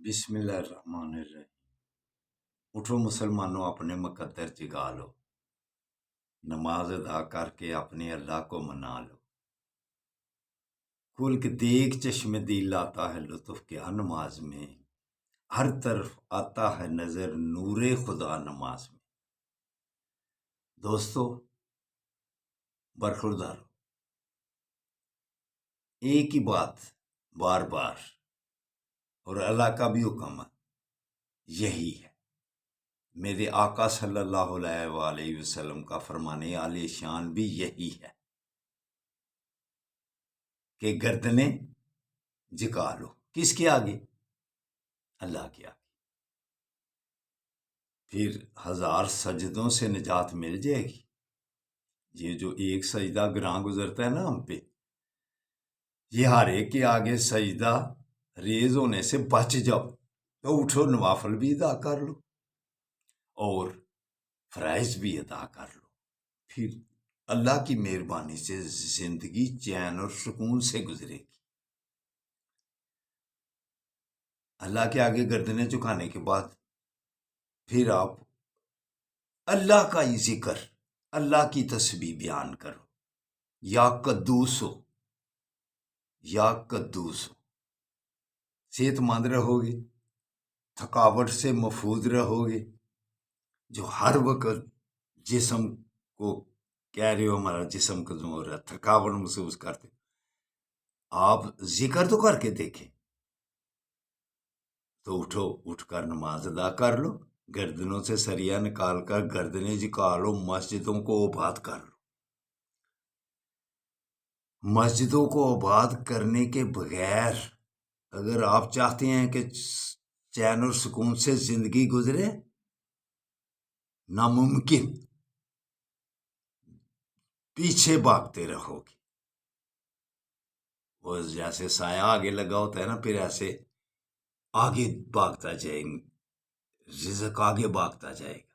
بسم اللہ الرحمن الرحیم۔ اٹھو مسلمانوں، اپنے مقدر جگا لو، نماز ادا کر کے اپنے اللہ کو منا لو۔ کلک دیکھ چشم دل آتا ہے لطف کیا نماز میں، ہر طرف آتا ہے نظر نور خدا نماز میں۔ دوستو برخوردار ایک ہی بات بار بار، اور اللہ کا بھی حکم ہے، یہی ہے میرے آقا صلی اللہ علیہ وآلہ وسلم کا فرمانے عالی شان بھی یہی ہے کہ گردنیں جھکا لو۔ کس کے آگے؟ اللہ کے آگے۔ پھر 1000 سجدوں سے نجات مل جائے گی۔ یہ جو ایک سجدہ گراں گزرتا ہے نا ہم پہ، یہ ہر ایک کے آگے سجدہ ریز ہونے سے بچ جاؤ تو اٹھو نوافل بھی ادا کر لو اور فرائض بھی ادا کر لو، پھر اللہ کی مہربانی سے زندگی چین اور سکون سے گزرے گی۔ اللہ کے آگے گردنیں جھکانے کے بعد پھر آپ اللہ کا ہی ذکر، اللہ کی تسبیح بیان کرو، یا قدوس ہو یا قدوس ہو۔ صحت مند رہو گے، تھکاوٹ سے محفوظ رہو گے۔ جو ہر وقت جسم کو کہہ رہے ہو ہمارا جسم کمزور ہے، تھکاوٹ محسوس کرتے، آپ ذکر تو کر کے دیکھیں۔ تو اٹھو، اٹھ کر نماز ادا کر لو، گردنوں سے سریا نکال کر گردنیں جھکا لو، مسجدوں کو آباد کر لو۔ مسجدوں کو آباد کرنے کے بغیر اگر آپ چاہتے ہیں کہ چین اور سکون سے زندگی گزرے، ناممکن، پیچھے بھاگتے رہو گے۔ وہ جیسے سایہ آگے لگا ہوتا ہے نا، پھر ایسے آگے بھاگتا جائے گا، رزق آگے بھاگتا جائے گا۔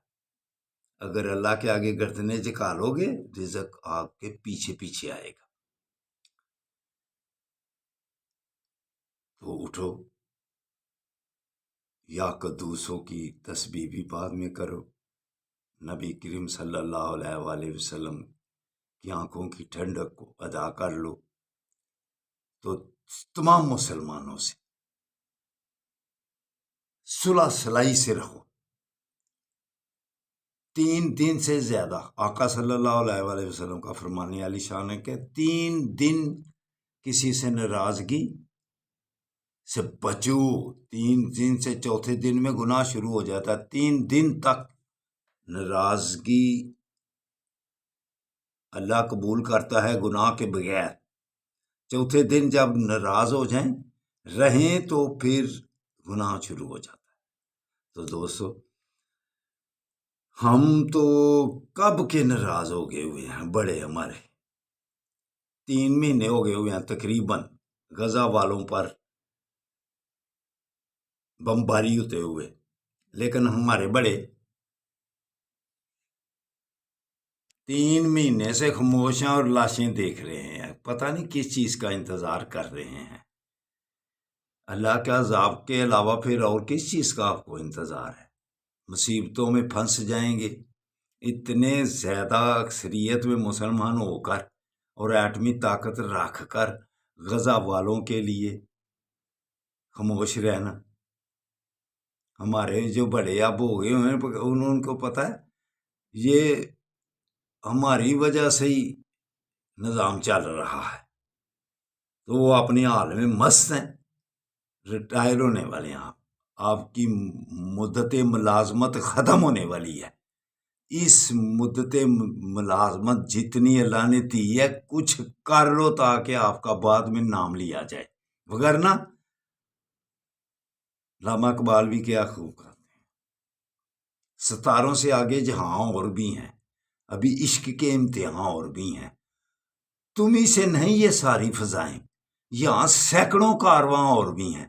اگر اللہ کے آگے گردنیں جھکا لو گے، رزق آپ کے پیچھے پیچھے آئے گا۔ تو اٹھو، یا قدوسوں کی تسبیح بھی بعد میں کرو، نبی کریم صلی اللہ علیہ وآلہ وسلم کی آنکھوں کی ٹھنڈک کو ادا کر لو۔ تو تمام مسلمانوں سے صلح سلائی سے رہو۔ 3 دن سے زیادہ آقا صلی اللہ علیہ وآلہ وسلم کا فرمانے علی شان ہے کہ 3 دن کسی سے ناراضگی سے بچو۔ 3 دن سے چوتھے دن میں گناہ شروع ہو جاتا ہے۔ 3 دن تک ناراضگی اللہ قبول کرتا ہے گناہ کے بغیر۔ چوتھے دن جب ناراض ہو جائیں رہیں تو پھر گناہ شروع ہو جاتا ہے۔ تو دوستو ہم تو کب کے ناراض ہو گئے ہوئے ہیں، بڑے ہمارے 3 مہینے ہو گئے ہوئے ہیں تقریباً غزہ والوں پر بمباری ہوتے ہوئے، لیکن ہمارے بڑے 3 مہینے سے خاموش ہیں اور لاشیں دیکھ رہے ہیں، پتہ نہیں کس چیز کا انتظار کر رہے ہیں۔ اللہ کے عذاب کے علاوہ پھر اور کس چیز کا آپ کو انتظار ہے؟ مصیبتوں میں پھنس جائیں گے۔ اتنے زیادہ اکثریت میں مسلمان ہو کر اور ایٹمی طاقت رکھ کر غزہ والوں کے لیے خاموش رہنا۔ ہمارے جو بڑے اب ہو گئے ہیں ان کو پتہ ہے یہ ہماری وجہ سے ہی نظام چل رہا ہے، تو وہ اپنی حال میں مست ہیں۔ ریٹائر ہونے والے ہیں آپ کی مدت ملازمت ختم ہونے والی ہے۔ اس مدت ملازمت جتنی اللہ نے دی ہے کچھ کر لو تاکہ آپ کا بعد میں نام لیا جائے، وگرنہ علامہ اقبال بھی کیا خوب کرتے ہیں، ستاروں سے آگے جہاں اور بھی ہیں، ابھی عشق کے امتحان اور بھی ہیں، تم ہی سے نہیں یہ ساری فضائیں، یہاں سینکڑوں کارواں اور بھی ہیں۔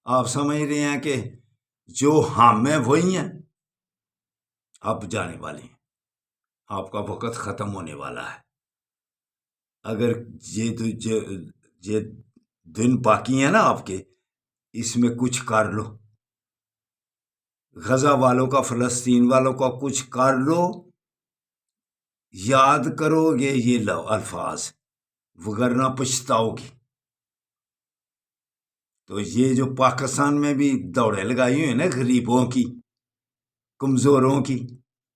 آپ سمجھ رہے ہیں کہ جو ہم ہیں وہی ہیں، اب جانے والے ہیں، آپ کا وقت ختم ہونے والا ہے۔ اگر یہ دن باقی ہیں نا آپ کے، اس میں کچھ کر لو، غزہ والوں کا، فلسطین والوں کا کچھ کر لو، یاد کرو گے یہ الفاظ، وگرنہ پچھتاؤ گی۔ تو یہ جو پاکستان میں بھی دوڑے لگائی ہوئی ہیں نا غریبوں کی، کمزوروں کی،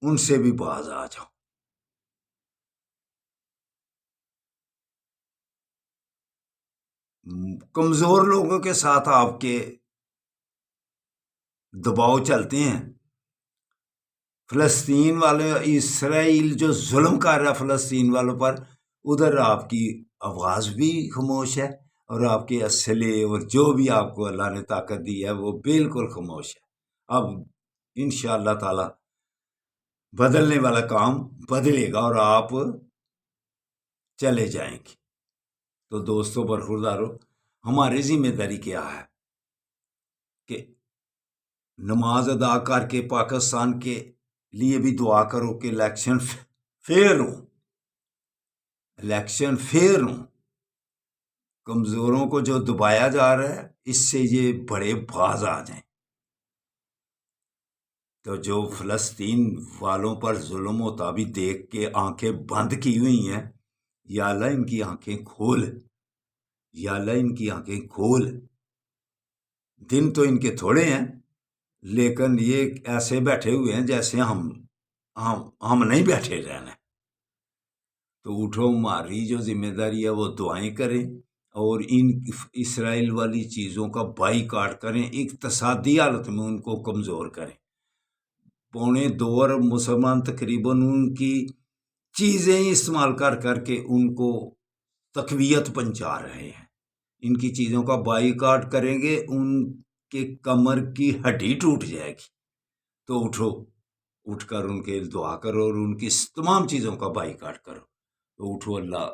ان سے بھی باز آ جاؤ۔ کمزور لوگوں کے ساتھ آپ کے دباؤ چلتے ہیں۔ فلسطین والے، اسرائیل جو ظلم کر رہا ہے فلسطین والوں پر، ادھر آپ کی آواز بھی خاموش ہے، اور آپ کے اسلحے اور جو بھی آپ کو اللہ نے طاقت دی ہے وہ بالکل خاموش ہے۔ اب انشاءاللہ تعالی بدلنے والا کام بدلے گا اور آپ چلے جائیں گے۔ تو دوستوں برخوردارو، ہماری ذمہ داری کیا ہے کہ نماز ادا کر کے پاکستان کے لیے بھی دعا کرو کہ الیکشن فیئر ہوں، الیکشن فیئر ہوں۔ کمزوروں کو جو دبایا جا رہا ہے، اس سے یہ بڑے باز آ جائیں۔ تو جو فلسطین والوں پر ظلم ہوتا بھی دیکھ کے آنکھیں بند کی ہوئی ہیں، یا اللہ ان کی آنکھیں کھول، یا اللہ ان کی آنکھیں کھول۔ دن تو ان کے تھوڑے ہیں، لیکن یہ ایسے بیٹھے ہوئے ہیں جیسے ہم نہیں بیٹھے رہنا۔ تو اٹھو، ہماری جو ذمہ داری ہے وہ دعائیں کریں، اور ان اسرائیل والی چیزوں کا بائی کاٹ کریں، اقتصادی حالت میں ان کو کمزور کریں۔ 2.25 ارب مسلمان تقریباً ان کی چیزیں استعمال کر کر کے ان کو تقویت پہنچا رہے ہیں۔ ان کی چیزوں کا بائی کاٹ کریں گے، ان کے کمر کی ہڈی ٹوٹ جائے گی۔ تو اٹھو، اٹھ کر ان کے دعا کرو اور ان کی تمام چیزوں کا بائی کاٹ کرو۔ تو اٹھو، اللہ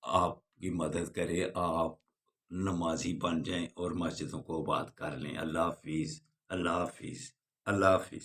آپ کی مدد کرے، آپ نمازی بن جائیں اور مسجدوں کو آباد کر لیں۔ اللہ حافظ، اللہ حافظ، اللہ حافظ۔